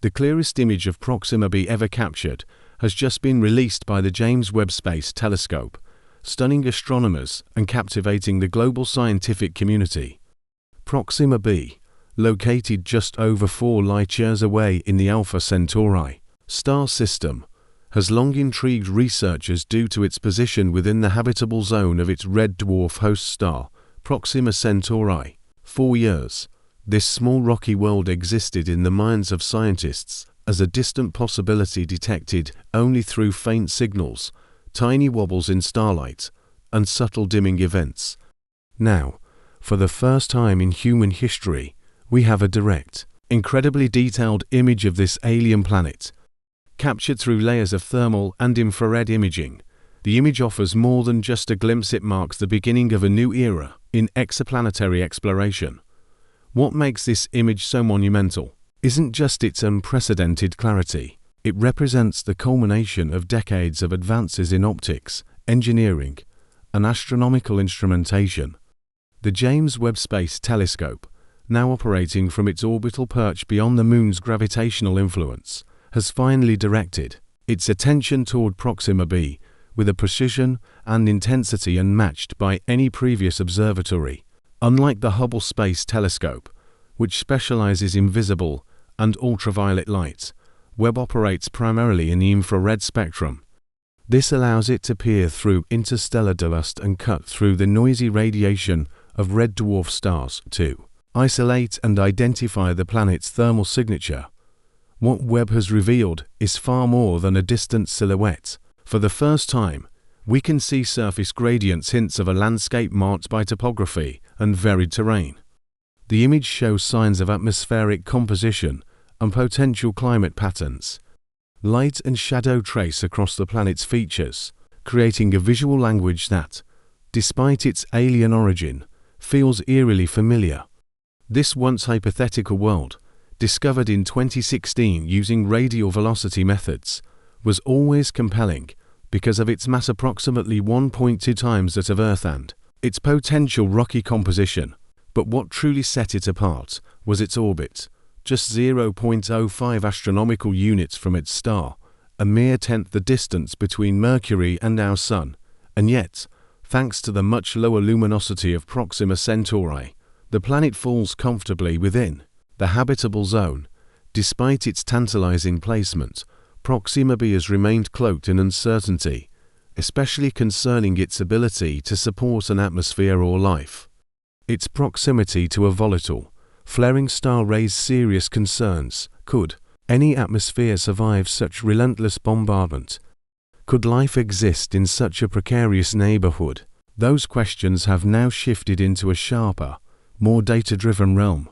The clearest image of Proxima b ever captured has just been released by the James Webb Space Telescope, stunning astronomers and captivating the global scientific community. Proxima b, located just over 4 light-years away in the Alpha Centauri star system, has long intrigued researchers due to its position within the habitable zone of its red dwarf host star, Proxima Centauri. For years, this small rocky world existed in the minds of scientists as a distant possibility detected only through faint signals, tiny wobbles in starlight, and subtle dimming events. Now, for the first time in human history, we have a direct, incredibly detailed image of this alien planet. Captured through layers of thermal and infrared imaging, the image offers more than just a glimpse. It marks the beginning of a new era in exoplanetary exploration. What makes this image so monumental isn't just its unprecedented clarity. It represents the culmination of decades of advances in optics, engineering, and astronomical instrumentation. The James Webb Space Telescope, now operating from its orbital perch beyond the Moon's gravitational influence, has finally directed its attention toward Proxima b with a precision and intensity unmatched by any previous observatory. Unlike the Hubble Space Telescope, which specializes in visible and ultraviolet light, Webb operates primarily in the infrared spectrum. This allows it to peer through interstellar dust and cut through the noisy radiation of red dwarf stars to isolate and identify the planet's thermal signature. What Webb has revealed is far more than a distant silhouette. For the first time, we can see surface gradients, hints of a landscape marked by topography and varied terrain. The image shows signs of atmospheric composition and potential climate patterns. Light and shadow trace across the planet's features, creating a visual language that, despite its alien origin, feels eerily familiar. This once hypothetical world, discovered in 2016 using radial velocity methods, was always compelling because of its mass, approximately 1.2 times that of Earth, and its potential rocky composition. But what truly set it apart was its orbit, just 0.05 astronomical units from its star, a mere tenth the distance between Mercury and our Sun. And yet, thanks to the much lower luminosity of Proxima Centauri, the planet falls comfortably within the habitable zone. Despite its tantalizing placement, Proxima b has remained cloaked in uncertainty, especially concerning its ability to support an atmosphere or life. Its proximity to a volatile, flaring star raised serious concerns. Could any atmosphere survive such relentless bombardment? Could life exist in such a precarious neighborhood? Those questions have now shifted into a sharper, more data-driven realm.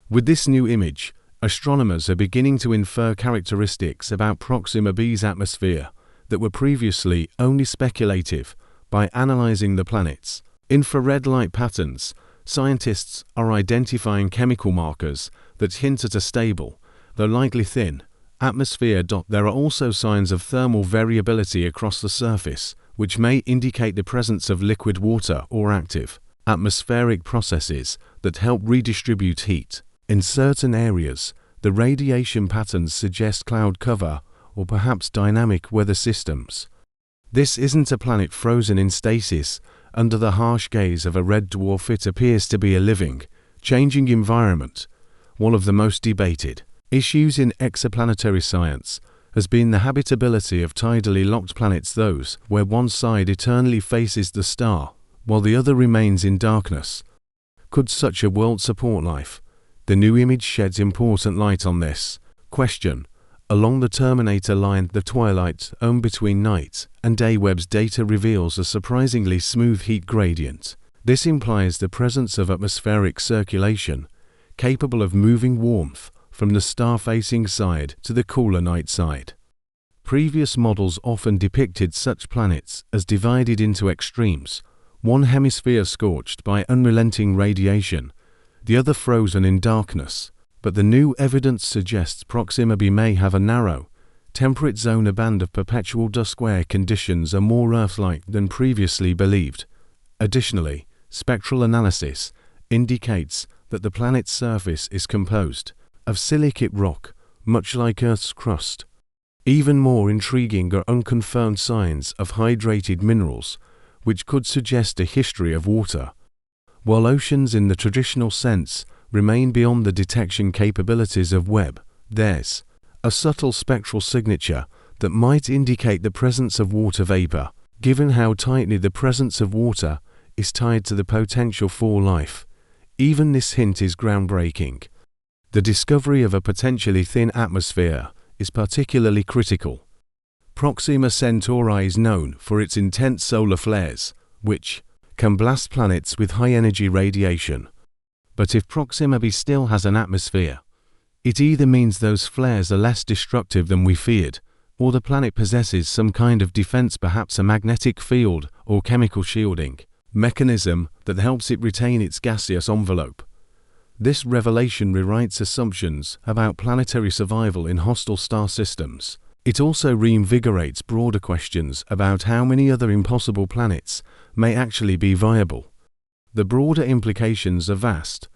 With this new image, astronomers are beginning to infer characteristics about Proxima b's atmosphere that were previously only speculative. By analyzing the planet's infrared light patterns, scientists are identifying chemical markers that hint at a stable, though likely thin, atmosphere. There are also signs of thermal variability across the surface, which may indicate the presence of liquid water or active atmospheric processes that help redistribute heat. In certain areas, the radiation patterns suggest cloud cover or perhaps dynamic weather systems. This isn't a planet frozen in stasis under the harsh gaze of a red dwarf. It appears to be a living, changing environment. One of the most debated issues in exoplanetary science has been the habitability of tidally locked planets, those where one side eternally faces the star while the other remains in darkness. Could such a world support life? The new image sheds important light on this question. Along the Terminator line, the twilight zone between night and day, Webb's data reveals a surprisingly smooth heat gradient. This implies the presence of atmospheric circulation, capable of moving warmth from the star-facing side to the cooler night side. Previous models often depicted such planets as divided into extremes, one hemisphere scorched by unrelenting radiation, the other frozen in darkness. But the new evidence suggests Proxima b may have a narrow, temperate zone. A band of perpetual dusk where conditions are more Earth-like than previously believed. Additionally, spectral analysis indicates that the planet's surface is composed of silicate rock much like Earth's crust. Even more intriguing are unconfirmed signs of hydrated minerals, which could suggest a history of water. While oceans in the traditional sense remain beyond the detection capabilities of Webb, there's a subtle spectral signature that might indicate the presence of water vapor, given how tightly the presence of water is tied to the potential for life. Even this hint is groundbreaking. The discovery of a potentially thin atmosphere is particularly critical. Proxima Centauri is known for its intense solar flares, which can blast planets with high-energy radiation. But if Proxima b still has an atmosphere, it either means those flares are less destructive than we feared, or the planet possesses some kind of defense, perhaps a magnetic field or chemical shielding mechanism that helps it retain its gaseous envelope. This revelation rewrites assumptions about planetary survival in hostile star systems. It also reinvigorates broader questions about how many other impossible planets may actually be viable. The broader implications are vast.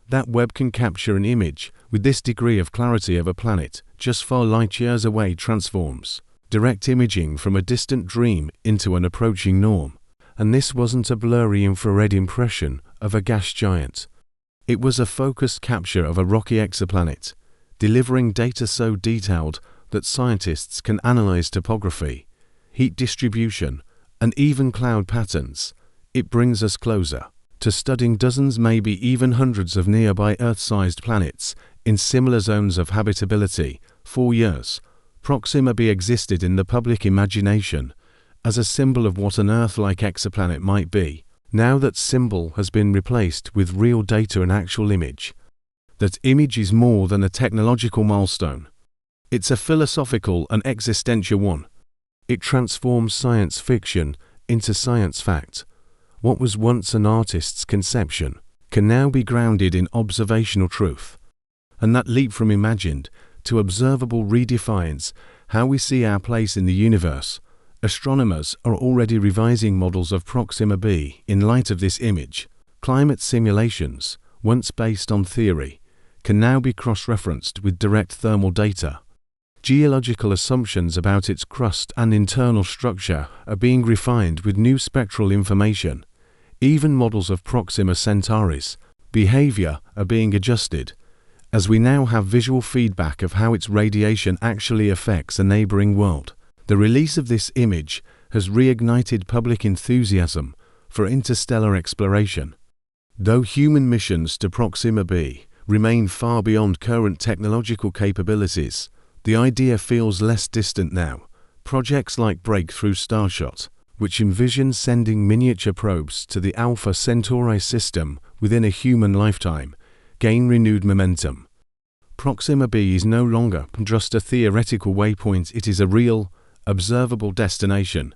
That Webb can capture an image with this degree of clarity of a planet just 4 light-years away transforms direct imaging from a distant dream into an approaching norm. And this wasn't a blurry infrared impression of a gas giant. It was a focused capture of a rocky exoplanet, delivering data so detailed that scientists can analyze topography, heat distribution, and even cloud patterns. It brings us closer to studying dozens, maybe even hundreds of nearby Earth-sized planets in similar zones of habitability. For years, Proxima b existed in the public imagination as a symbol of what an Earth-like exoplanet might be. Now that symbol has been replaced with real data and actual image. That image is more than a technological milestone. It's a philosophical and existential one. It transforms science fiction into science fact. What was once an artist's conception can now be grounded in observational truth. And that leap from imagined to observable redefines how we see our place in the universe. Astronomers are already revising models of Proxima b in light of this image. Climate simulations, once based on theory, can now be cross-referenced with direct thermal data. Geological assumptions about its crust and internal structure are being refined with new spectral information. Even models of Proxima Centauri's behavior are being adjusted, as we now have visual feedback of how its radiation actually affects a neighboring world. The release of this image has reignited public enthusiasm for interstellar exploration. Though human missions to Proxima b remain far beyond current technological capabilities, the idea feels less distant now. Projects like Breakthrough Starshot, which envision sending miniature probes to the Alpha Centauri system within a human lifetime, gain renewed momentum. Proxima b is no longer just a theoretical waypoint, it is a real, observable destination.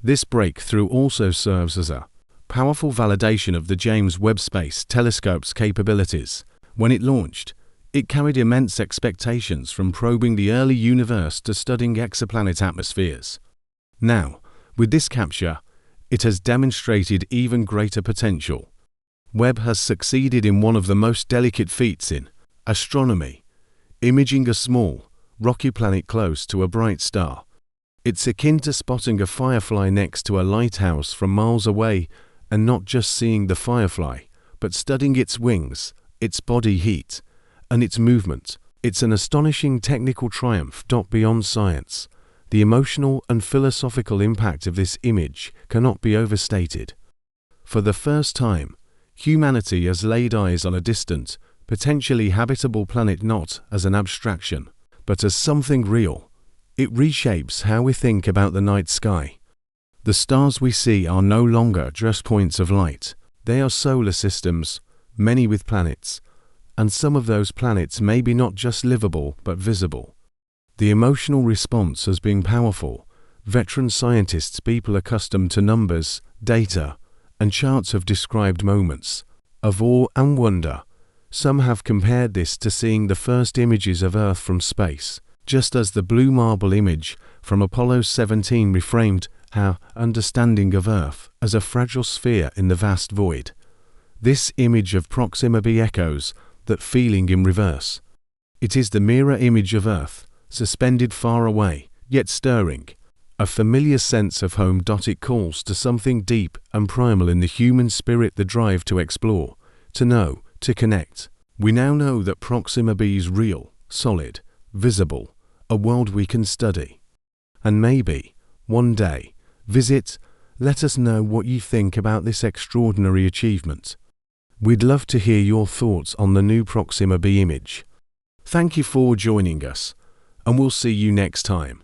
This breakthrough also serves as a powerful validation of the James Webb Space Telescope's capabilities. When it launched, it carried immense expectations from probing the early universe to studying exoplanet atmospheres. Now, with this capture, it has demonstrated even greater potential. Webb has succeeded in one of the most delicate feats in astronomy, imaging a small, rocky planet close to a bright star. It's akin to spotting a firefly next to a lighthouse from miles away and not just seeing the firefly, but studying its wings, its body heat, and its movement. It's an astonishing technical triumph beyond science. The emotional and philosophical impact of this image cannot be overstated. For the first time, humanity has laid eyes on a distant, potentially habitable planet not as an abstraction, but as something real. It reshapes how we think about the night sky. The stars we see are no longer just points of light. They are solar systems, many with planets, and some of those planets may be not just livable but visible. The emotional response has been powerful. Veteran scientists, people accustomed to numbers, data, and charts have described moments of awe and wonder. Some have compared this to seeing the first images of Earth from space, just as the blue marble image from Apollo 17 reframed our understanding of Earth as a fragile sphere in the vast void. This image of Proxima b echoes that feeling in reverse. It is the mirror image of Earth, suspended far away, yet stirring. A familiar sense of home. It calls to something deep and primal in the human spirit, the drive to explore, to know, to connect. We now know that Proxima b is real, solid, visible, a world we can study. And maybe, one day, visit. Let us know what you think about this extraordinary achievement. We'd love to hear your thoughts on the new Proxima b image. Thank you for joining us, and we'll see you next time.